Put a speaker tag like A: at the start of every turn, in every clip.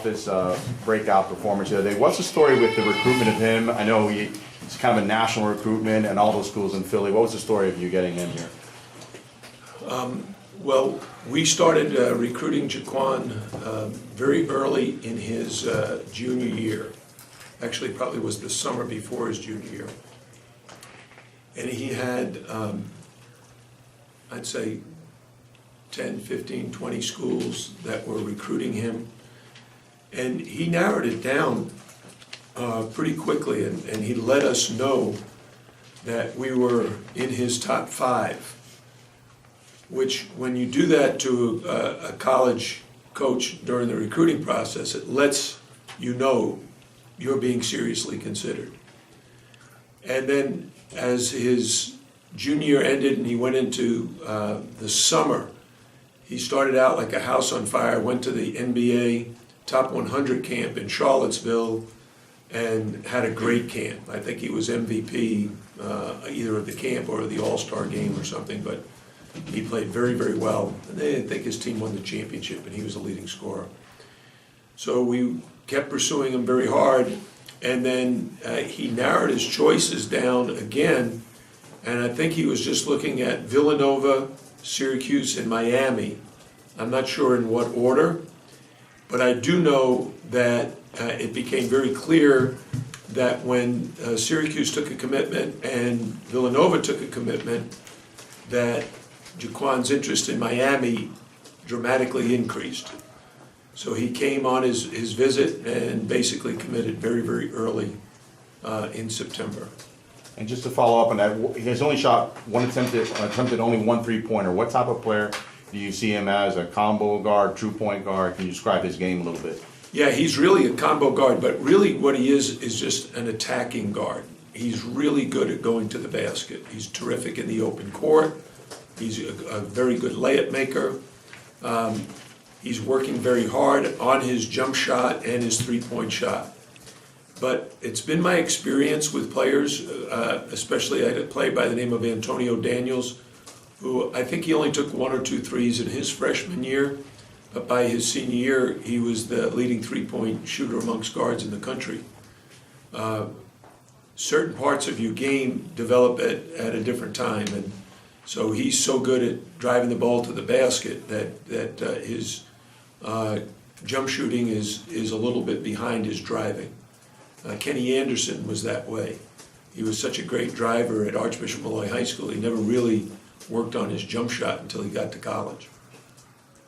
A: this breakout performance the other day. What's the story with the recruitment of him? I know it's kind of a national recruitment and all those schools in Philly. What was the story of you getting him here?
B: Well, we started recruiting Jaquan very early in his junior year. Actually, probably was the summer before his junior year. And he had, I'd say, 10, 15, 20 schools that were recruiting him. And he narrowed it down pretty quickly, and he let us know that we were in his top 5. Which, when you do that to a college coach during the recruiting process, it lets you know you're being seriously considered. And then as his junior year ended and he went into the summer, he started out like a house on fire, went to the NBA Top 100 camp in Charlottesville and had a great camp. I think he was MVP either of the camp or the All-Star game or something, but he played very, very well. And I think his team won the championship, and he was a leading scorer. So we kept pursuing him very hard, and then he narrowed his choices down again, and I think he was just looking at Villanova, Syracuse, and Miami. I'm not sure in what order, but I do know that it became very clear that when Syracuse took a commitment and Villanova took a commitment, that Jaquan's interest in Miami dramatically increased. So he came on his visit and basically committed very, very early in September.
A: And just to follow up on that, he has only shot attempted only one three-pointer. What type of player do you see him as? A combo guard, true point guard? Can you describe his game a little bit?
B: Yeah, he's really a combo guard, but really what he is just an attacking guard. He's really good at going to the basket. He's terrific in the open court. He's a very good layup maker. He's working very hard on his jump shot and his three-point shot. But it's been my experience with players, especially I had a player by the name of Antonio Daniels, who I think he only took 1 or 2 threes in his freshman year, but by his senior year, he was the leading three-point shooter amongst guards in the country. Certain parts of your game develop at a different time, and so he's so good at driving the ball to the basket that his jump shooting is a little bit behind his driving. Kenny Anderson was that way. He was such a great driver at Archbishop Malloy High School. He never really worked on his jump shot until he got to college.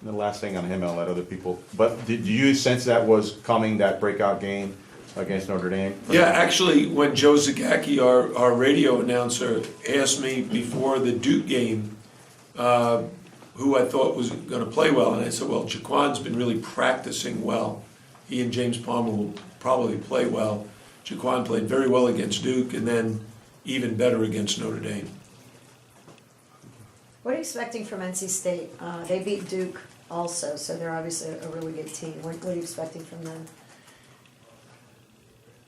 A: And the last thing on him, I'll let other people. But did you sense that was coming, that breakout game against Notre Dame?
B: Yeah, actually, when Joe Zagacki, our radio announcer, asked me before the Duke game who I thought was going to play well, and I said, well, Jaquan's been really practicing well. He and James Palmer will probably play well. Jaquan played very well against Duke, and then even better against Notre Dame.
C: What are you expecting from NC State? They beat Duke also, so they're obviously a really good team. What are you expecting from them?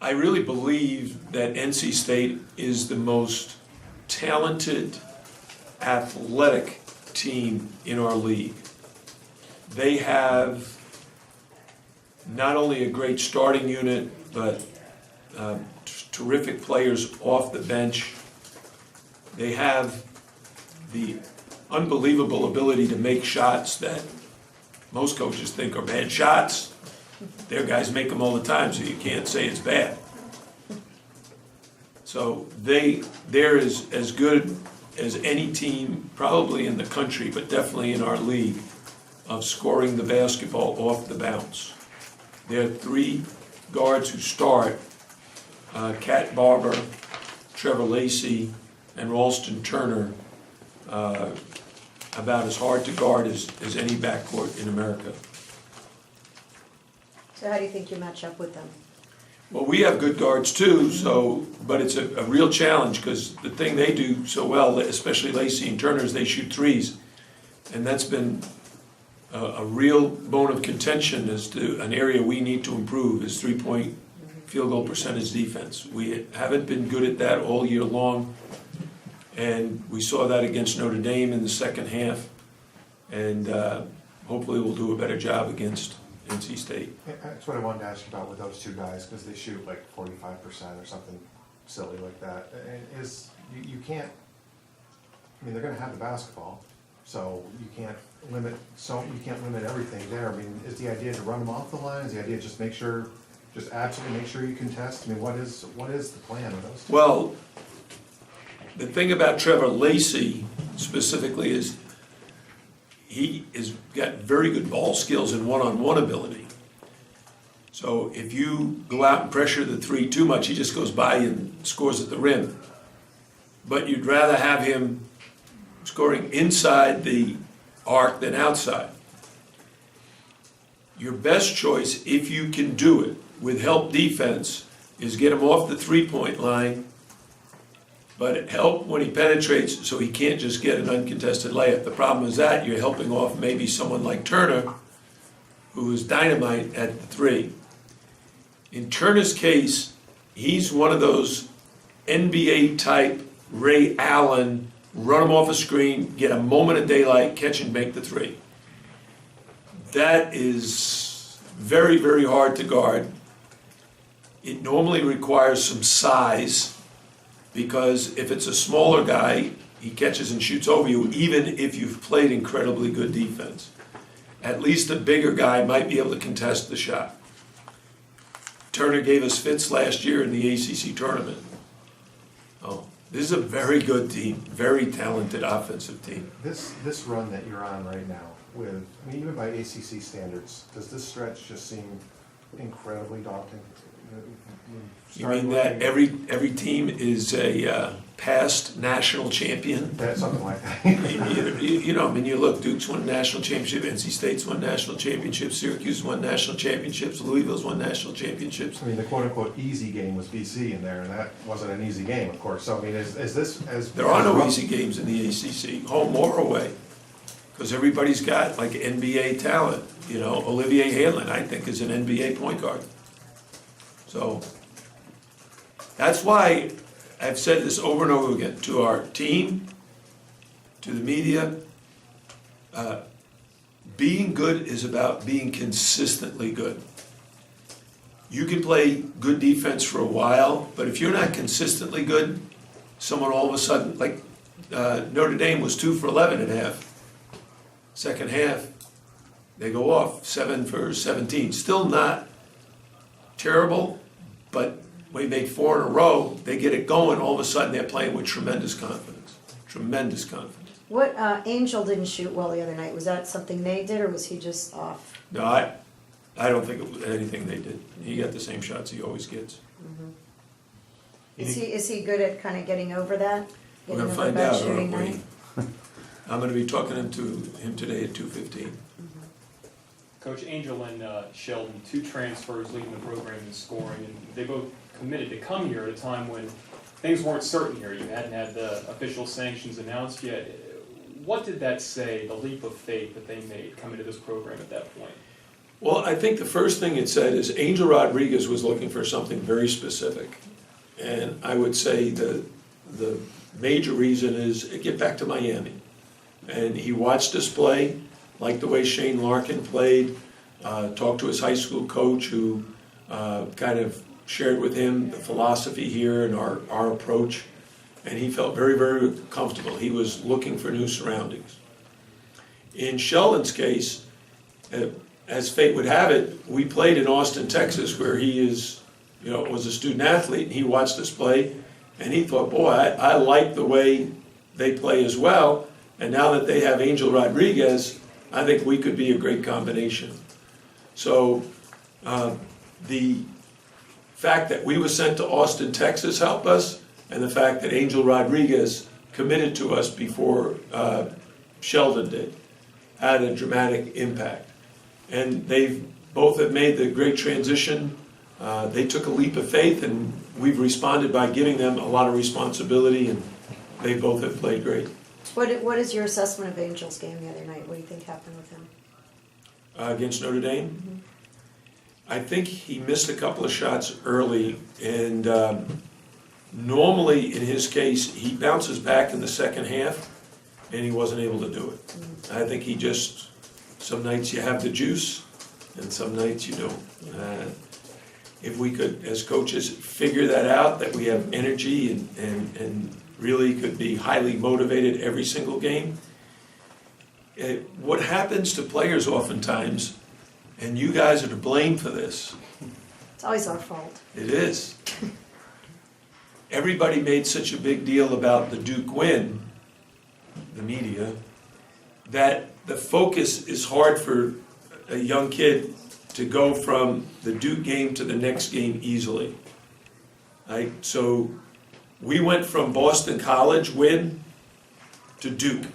B: I really believe that NC State is the most talented, athletic team in our league. They have not only a great starting unit, but terrific players off the bench. They have the unbelievable ability to make shots that most coaches think are bad shots. Their guys make them all the time, so you can't say it's bad. So they're as good as any team, probably in the country, but definitely in our league, of scoring the basketball off the bounce. There are 3 guards who start, Cat Barber, Trevor Lacey, and Ralston Turner, about as hard to guard as any backcourt in America.
C: So how do you think you match up with them?
B: Well, we have good guards too, but it's a real challenge because the thing they do so well, especially Lacey and Turner, is they shoot threes. And that's been a real bone of contention as to an area we need to improve is three-point field goal percentage defense. We haven't been good at that all year long, and we saw that against Notre Dame in the second half, and hopefully we'll do a better job against NC State.
D: That's what I wanted to ask you about with those two guys, because they shoot like 45% or something silly like that. And you can't, I mean, they're gonna have the basketball, so you can't limit everything there. I mean, is the idea to run them off the line? Is the idea just absolutely make sure you contest? I mean, what is the plan with those two?
B: Well, the thing about Trevor Lacey specifically is he has got very good ball skills and one-on-one ability. So if you go out and pressure the three too much, he just goes by and scores at the rim. But you'd rather have him scoring inside the arc than outside. Your best choice, if you can do it with help defense, is get him off the three-point line, but help when he penetrates so he can't just get an uncontested layup. The problem is that you're helping off maybe someone like Turner, who is dynamite at the three. In Turner's case, he's one of those NBA-type Ray Allen, run him off a screen, get a moment of daylight, catch and make the three. That is very, very hard to guard. It normally requires some size, because if it's a smaller guy, he catches and shoots over you, even if you've played incredibly good defense. At least a bigger guy might be able to contest the shot. Turner gave us fits last year in the ACC tournament. Oh, this is a very good team, very talented offensive team.
D: This run that you're on right now, with, I mean, even by ACC standards, does this stretch just seem incredibly daunting?
B: You mean that every team is a past national champion?
D: Something like that.
B: You know, I mean, you look, Duke's won a national championship, NC State's won national championships, Syracuse won national championships, Louisville's won national championships.
D: I mean, the quote-unquote easy game was BC in there, and that wasn't an easy game, of course. So, I mean, is this as...
B: There are no easy games in the ACC, home or away, because everybody's got like NBA talent. You know, Olivier Hanlon, I think, is an NBA point guard. So that's why I've said this over and over again to our team, to the media. Being good is about being consistently good. You can play good defense for a while, but if you're not consistently good, someone all of a sudden, like Notre Dame was 2 for 11 at half. Second half, they go off 7 for 17. Still not terrible, but we made 4 in a row. They get it going. All of a sudden, they're playing with tremendous confidence. Tremendous confidence.
C: What, Angel didn't shoot well the other night. Was that something they did, or was he just off?
B: No, I don't think it was anything they did. He got the same shots he always gets.
C: Is he good at kind of getting over that?
B: We're gonna
C: Getting over
B: find
C: bad
B: out,
C: shooting
B: aren't we?
C: night?
B: I'm gonna be talking to him today at 2:15.
E: Coach, Angel and Sheldon, 2 transfers leading the program in scoring, and they both committed to come here at a time when things weren't certain here. You hadn't had the official sanctions announced yet. What did that say, the leap of faith that they made coming to this program at that point?
B: Well, I think the first thing it said is Angel Rodriguez was looking for something very specific. And I would say the major reason is get back to Miami. And he watched us play, liked the way Shane Larkin played, talked to his high school coach who kind of shared with him the philosophy here and our approach. And he felt very, very comfortable. He was looking for new surroundings. In Sheldon's case, as fate would have it, we played in Austin, Texas, where he is, was a student athlete, and he watched us play, and he thought, boy, I like the way they play as well, and now that they have Angel Rodriguez, I think we could be a great combination. So the fact that we were sent to Austin, Texas helped us, and the fact that Angel Rodriguez committed to us before Sheldon did had a dramatic impact. And they both have made the great transition. They took a leap of faith, and we've responded by giving them a lot of responsibility, and they both have played great.
C: What is your assessment of Angel's game the other night? What do you think happened with him?
B: Against Notre Dame? I think he missed a couple of shots early, and normally in his case, he bounces back in the second half, and he wasn't able to do it. I think he just, some nights you have the juice, and some nights you don't. If we could, as coaches, figure that out, that we have energy and really could be highly motivated every single game. What happens to players oftentimes, and you guys are to blame for this,
C: It's always our fault.
B: it is. Everybody made such a big deal about the Duke win, the media, that the focus is hard for a young kid to go from the Duke game to the next game easily. Right? So we went from Boston College win to Duke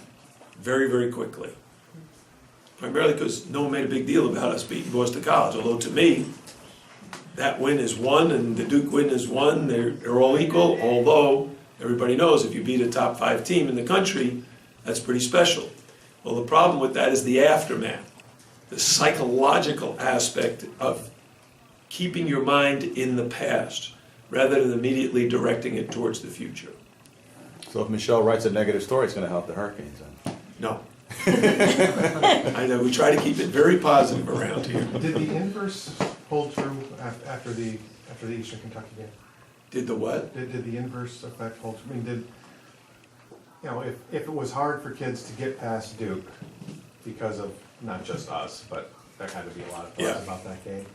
B: very, very quickly. Primarily because no one made a big deal about us beating Boston College, although to me, that win is one and the Duke win is one. They're all equal, although everybody knows if you beat a top 5 team in the country, that's pretty special. Well, the problem with that is the aftermath, the psychological aspect of keeping your mind in the past rather than immediately directing it towards the future.
A: So if Michelle writes a negative story, it's gonna help the Hurricanes then?
B: No. I know, we try to keep it very positive around here.
D: Did the inverse hold true after the Eastern Kentucky game?
B: Did the what?
D: Did the inverse effect hold true? I mean, if it was hard for kids to get past Duke because of not just us, but there had to be a lot of buzz
B: Yeah.
D: about that game.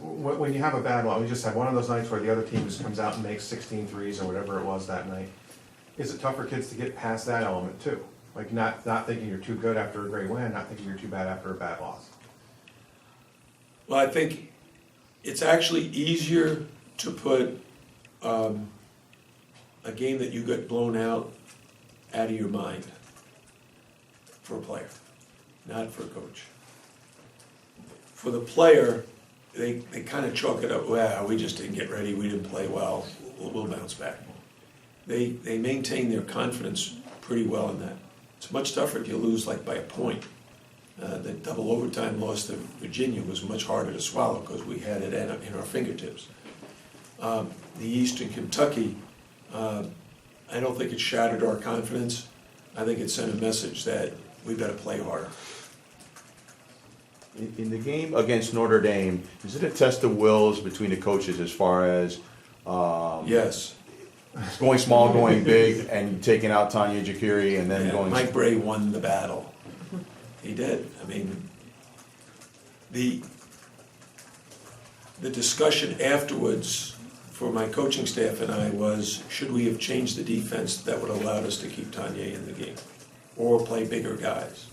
D: When you have a bad one, we just had one of those nights where the other team just comes out and makes 16 threes or whatever it was that night. Is it tough for kids to get past that element too? Like not thinking you're too good after a great win, not thinking you're too bad after a bad loss.
B: Well, I think it's actually easier to put a game that you got blown out of your mind for a player, not for a coach. For the player, they kind of chalk it up, well, we just didn't get ready, we didn't play well, we'll bounce back. They maintain their confidence pretty well in that. It's much tougher if you lose like by a point. The double overtime loss to Virginia was much harder to swallow because we had it in our fingertips. The Eastern Kentucky, I don't think it shattered our confidence. I think it sent a message that we better play harder.
A: In the game against Notre Dame, is it a test of wills between the coaches as far as
B: Yes.
A: going small, going big, and taking out Tanya Jakiri and then
B: Yeah,
A: going...
B: Mike Bray won the battle. He did. I mean, the discussion afterwards for my coaching staff and I was, should we have changed the defense that would have allowed us to keep Tanya in the game or play bigger guys?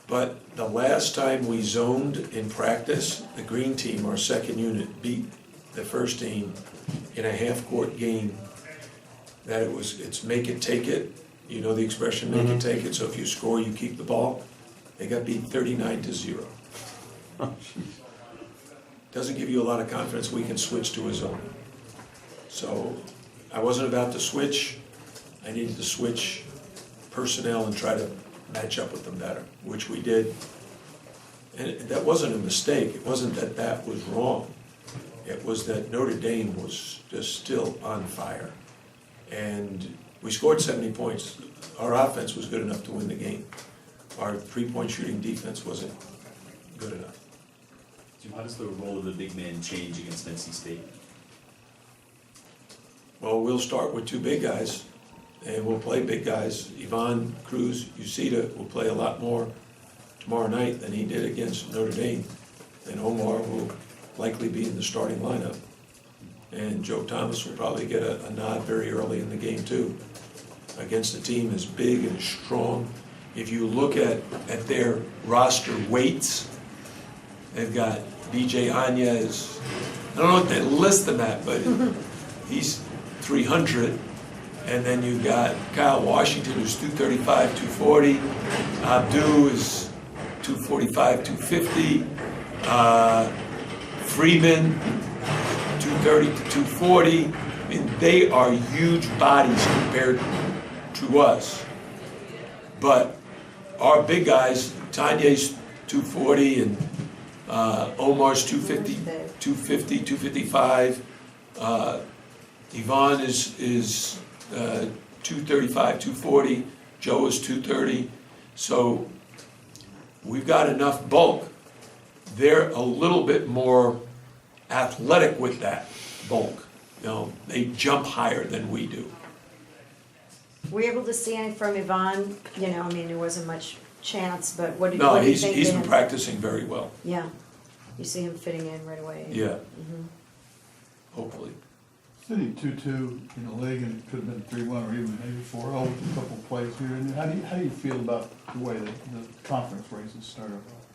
B: But the last time we zoned in practice, the green team, our second unit, beat the first team in a half-court game that it's make it, take it. You know the expression, make it, take it. So if you score, you keep the ball. They got beat 39-0. Doesn't give you a lot of confidence we can switch to a zone. So I wasn't about to switch. I needed to switch personnel and try to match up with them better, which we did. And that wasn't a mistake. It wasn't that that was wrong. It was that Notre Dame was just still on fire. And we scored 70 points. Our offense was good enough to win the game. Our three-point shooting defense wasn't good enough.
F: Jim, how does the role of the big man change against NC State?
B: Well, we'll start with two big guys, and we'll play big guys. Yvonne, Cruz, Ucita will play a lot more tomorrow night than he did against Notre Dame. And Omar will likely be in the starting lineup. And Joe Thomas will probably get a nod very early in the game too, against a team as big and strong. If you look at their roster weights, they've got BJ Anya is, I don't know what they list them at, but he's 300. And then you've got Kyle Washington, who's 235, 240. Abdu is 245, 250. Freeman, 230 to 240. I mean, they are huge bodies compared to us. But our big guys, Tanya's 240 and Omar's 250, 255. Yvonne is 235, 240. Joe is 230. So we've got enough bulk they're a little bit more athletic with that bulk. You know, they jump higher than we do.
C: Were you able to see any from Yvonne? You know, I mean, there wasn't much chance, but what did
B: No,
C: what do you
B: he's
C: think?
B: been
C: Dan?
B: practicing very well,
C: Yeah, you see him fitting in right away.
B: yeah,
C: Mhm.
B: hopefully.
G: Sitting 2-2 in the league, and it could have been 3-1 or even maybe 4-0 with a couple of plays here. And how do you feel about the way the conference races started off?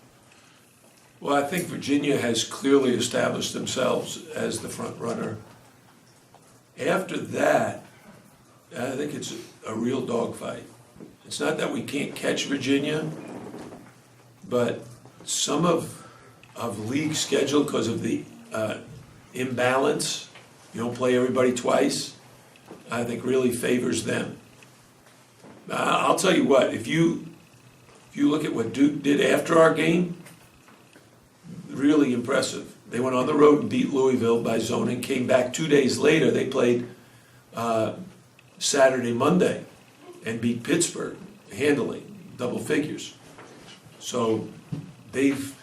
B: Well, I think Virginia has clearly established themselves as the front runner. After that, I think it's a real dogfight. It's not that we can't catch Virginia, but some of league schedule, because of the imbalance, you don't play everybody twice, I think really favors them. I'll tell you what, if you look at what Duke did after our game, really impressive. They went on the road and beat Louisville by zoning, came back 2 days later, they played Saturday, Monday, and beat Pittsburgh handily, double figures. So they've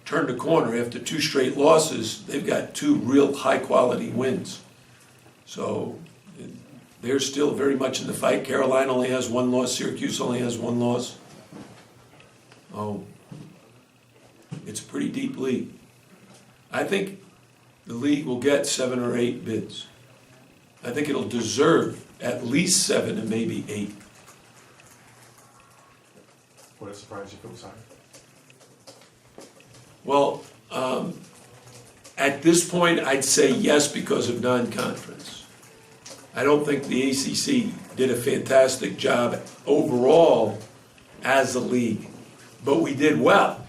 B: turned a corner. After 2 straight losses, they've got 2 real high-quality wins. So they're still very much in the fight. Carolina only has 1 loss, Syracuse only has 1 loss. Oh, it's a pretty deep league. I think the league will get 7 or 8 bids. I think it'll deserve at least 7 and maybe 8.
D: Would it surprise you if it was higher?
B: Well, at this point, I'd say yes because of non-conference. I don't think the ACC did a fantastic job overall as a league, but we did well.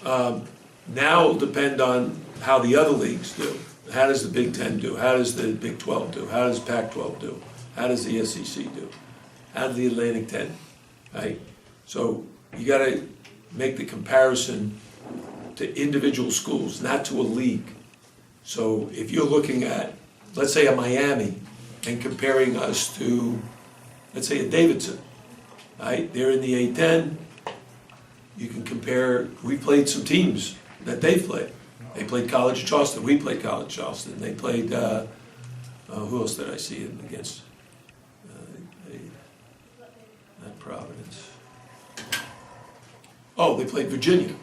B: Now it'll depend on how the other leagues do. How does the Big Ten do? How does the Big 12 do? How does Pac-12 do? How does the SEC do? How does the Atlantic 10, right? So you gotta make the comparison to individual schools, not to a league. So if you're looking at, let's say, a Miami and comparing us to, let's say, a Davidson, right? They're in the A10. You can compare, we played some teams that they've played. They played College of Charleston, we played College of Charleston. They played, who else did I see them against? Not Providence. Oh, they played Virginia.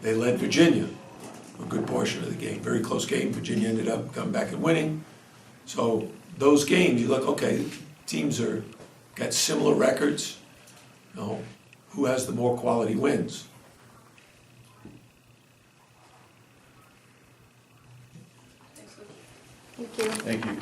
B: They led Virginia a good portion of the game, very close game. Virginia ended up coming back and winning. So those games, you look, okay, teams got similar records. You know, who has the more quality wins?
C: Thank you.
A: Thank you.